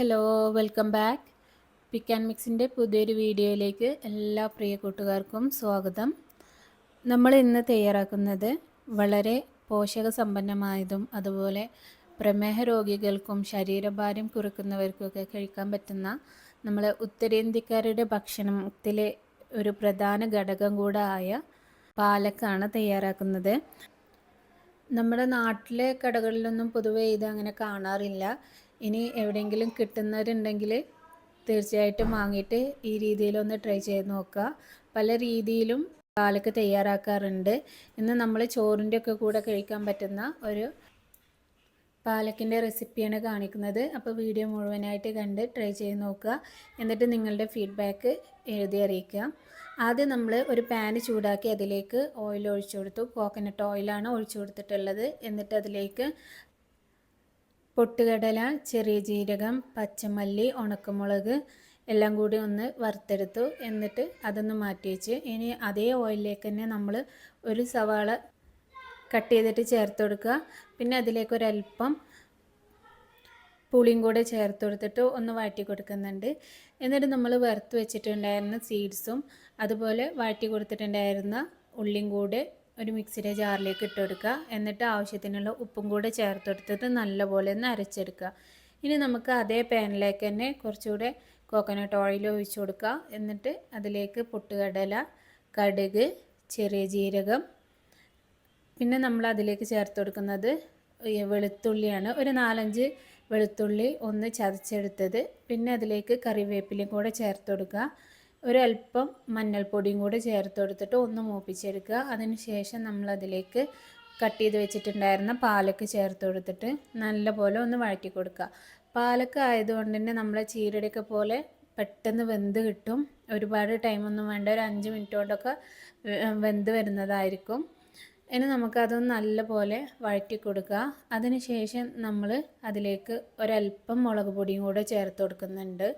Hello, welcome back. Pick and മിക്സിൻ്റെ പുതിയൊരു വീഡിയോയിലേക്ക് എല്ലാ പ്രിയ കൂട്ടുകാർക്കും സ്വാഗതം. നമ്മൾ ഇന്ന് തയ്യാറാക്കുന്നത് വളരെ പോഷകസമ്പന്നമായതും അതുപോലെ പ്രമേഹ രോഗികൾക്കും ശരീരഭാരം കുറയ്ക്കുന്നവർക്കൊക്കെ കഴിക്കാൻ പറ്റുന്ന നമ്മളെ ഉത്തരേന്ത്യക്കാരുടെ ഭക്ഷണത്തിലെ ഒരു പ്രധാന ഘടകം കൂടെ ആയ പാലക്കാണ് തയ്യാറാക്കുന്നത്. നമ്മുടെ നാട്ടിലെ കടകളിലൊന്നും പൊതുവേ ഇത് അങ്ങനെ കാണാറില്ല. ഇനി എവിടെയെങ്കിലും കിട്ടുന്നവരുണ്ടെങ്കിൽ തീർച്ചയായിട്ടും വാങ്ങിയിട്ട് ഈ രീതിയിലൊന്ന് ട്രൈ ചെയ്ത് നോക്കുക. പല രീതിയിലും പാലക്ക് തയ്യാറാക്കാറുണ്ട്. ഇന്ന് നമ്മൾ ചോറിൻ്റെ ഒക്കെ കൂടെ കഴിക്കാൻ പറ്റുന്ന ഒരു പാലക്കിൻ്റെ റെസിപ്പിയാണ് കാണിക്കുന്നത്. അപ്പോൾ വീഡിയോ മുഴുവനായിട്ട് കണ്ട് ട്രൈ ചെയ്ത് നോക്കുക. എന്നിട്ട് നിങ്ങളുടെ ഫീഡ്ബാക്ക് എഴുതി അറിയിക്കുക. ആദ്യം നമ്മൾ ഒരു പാന് ചൂടാക്കി അതിലേക്ക് ഓയിൽ ഒഴിച്ചു കൊടുത്തു. കോക്കനട്ട് ഓയിലാണ് ഒഴിച്ചു കൊടുത്തിട്ടുള്ളത്. എന്നിട്ട് അതിലേക്ക് പൊട്ടുകടല, ചെറിയ ജീരകം, പച്ചമല്ലി, ഉണക്കമുളക് എല്ലാം കൂടി ഒന്ന് വറുത്തെടുത്തു. എന്നിട്ട് അതൊന്ന് മാറ്റി വെച്ച് ഇനി അതേ ഓയിലിലേക്ക് തന്നെ നമ്മൾ ഒരു സവാള കട്ട് ചെയ്തിട്ട് ചേർത്ത് കൊടുക്കുക. പിന്നെ അതിലേക്ക് ഒരല്പം പുളിയും കൂടെ ചേർത്ത് കൊടുത്തിട്ട് ഒന്ന് വഴറ്റി കൊടുക്കുന്നുണ്ട്. എന്നിട്ട് നമ്മൾ വറുത്ത് വെച്ചിട്ടുണ്ടായിരുന്ന സീഡ്സും അതുപോലെ വഴറ്റി കൊടുത്തിട്ടുണ്ടായിരുന്ന ഉള്ളിയും കൂടെ ഒരു മിക്സിയുടെ ജാറിലേക്ക് ഇട്ട് കൊടുക്കുക. എന്നിട്ട് ആവശ്യത്തിനുള്ള ഉപ്പും കൂടെ ചേർത്ത് കൊടുത്തിട്ട് നല്ലപോലെ ഒന്ന് അരച്ചെടുക്കുക. ഇനി നമുക്ക് അതേ പാനിലേക്ക് തന്നെ കുറച്ചുകൂടെ കോക്കനട്ട് ഓയിൽ ഒഴിച്ച് കൊടുക്കുക. എന്നിട്ട് അതിലേക്ക് പൊട്ടുകടല, കടുക്, ചെറിയ ജീരകം, പിന്നെ നമ്മൾ അതിലേക്ക് ചേർത്ത് കൊടുക്കുന്നത് വെളുത്തുള്ളിയാണ്. ഒരു 4-5 വെളുത്തുള്ളി ഒന്ന് ചതച്ചെടുത്തത്. പിന്നെ അതിലേക്ക് കറിവേപ്പിലയും കൂടെ ചേർത്ത് കൊടുക്കുക. ഒരല്പം മഞ്ഞൾപ്പൊടിയും കൂടെ ചേർത്ത് കൊടുത്തിട്ട് ഒന്ന് മൂപ്പിച്ചെടുക്കുക. അതിനുശേഷം നമ്മൾ അതിലേക്ക് കട്ട് ചെയ്ത് വെച്ചിട്ടുണ്ടായിരുന്ന പാലക്ക് ചേർത്ത് കൊടുത്തിട്ട് നല്ലപോലെ ഒന്ന് വഴറ്റി കൊടുക്കുക. പാലക്ക് ആയതുകൊണ്ട് തന്നെ നമ്മളെ ചീരടിയൊക്കെ പോലെ പെട്ടെന്ന് വെന്ത് കിട്ടും. ഒരുപാട് ടൈമൊന്നും വേണ്ട, ഒരു 5 മിനിറ്റ് കൊണ്ടൊക്കെ വെന്ത് വരുന്നതായിരിക്കും. ഇനി നമുക്കതൊന്ന് നല്ലപോലെ വഴറ്റി കൊടുക്കുക. അതിനുശേഷം നമ്മൾ അതിലേക്ക് ഒരല്പം മുളക് പൊടിയും കൂടെ ചേർത്ത് കൊടുക്കുന്നുണ്ട്.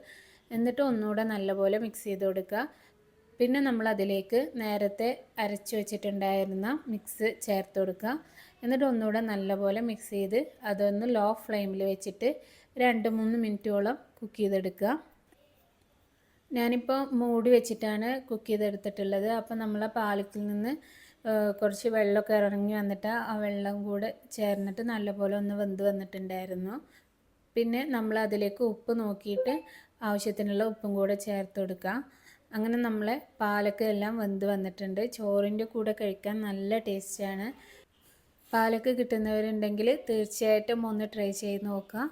എന്നിട്ട് ഒന്നുകൂടെ നല്ലപോലെ മിക്സ് ചെയ്ത് കൊടുക്കുക. പിന്നെ നമ്മൾ അതിലേക്ക് നേരത്തെ അരച്ച് വെച്ചിട്ടുണ്ടായിരുന്ന മിക്സ് ചേർത്ത് കൊടുക്കുക. എന്നിട്ട് ഒന്നുകൂടെ നല്ലപോലെ മിക്സ് ചെയ്ത് അതൊന്ന് ലോ ഫ്ലെയിമിൽ വെച്ചിട്ട് 2-3 മിനിറ്റോളം കുക്ക് ചെയ്തെടുക്കുക. ഞാനിപ്പോൾ മൂടി വെച്ചിട്ടാണ് കുക്ക് ചെയ്തെടുത്തിട്ടുള്ളത്. അപ്പോൾ നമ്മൾ പാലക്കിൽ നിന്ന് കുറച്ച് വെള്ളമൊക്കെ ഇറങ്ങി വന്നിട്ട് ആ വെള്ളം കൂടെ ചേർന്നിട്ട് നല്ലപോലെ ഒന്ന് വെന്ത് വന്നിട്ടുണ്ടായിരുന്നു. പിന്നെ നമ്മൾ അതിലേക്ക് ഉപ്പ് നോക്കിയിട്ട് ആവശ്യത്തിനുള്ള ഉപ്പും കൂടെ ചേർത്ത് കൊടുക്കുക. അങ്ങനെ നമ്മളെ പാലക്ക് എല്ലാം വെന്ത് വന്നിട്ടുണ്ട്. ചോറിൻ്റെ കൂടെ കഴിക്കാൻ നല്ല ടേസ്റ്റാണ്. പാലക്ക് കിട്ടുന്നവരുണ്ടെങ്കിൽ തീർച്ചയായിട്ടും ഒന്ന് ട്രൈ ചെയ്ത് നോക്കുക.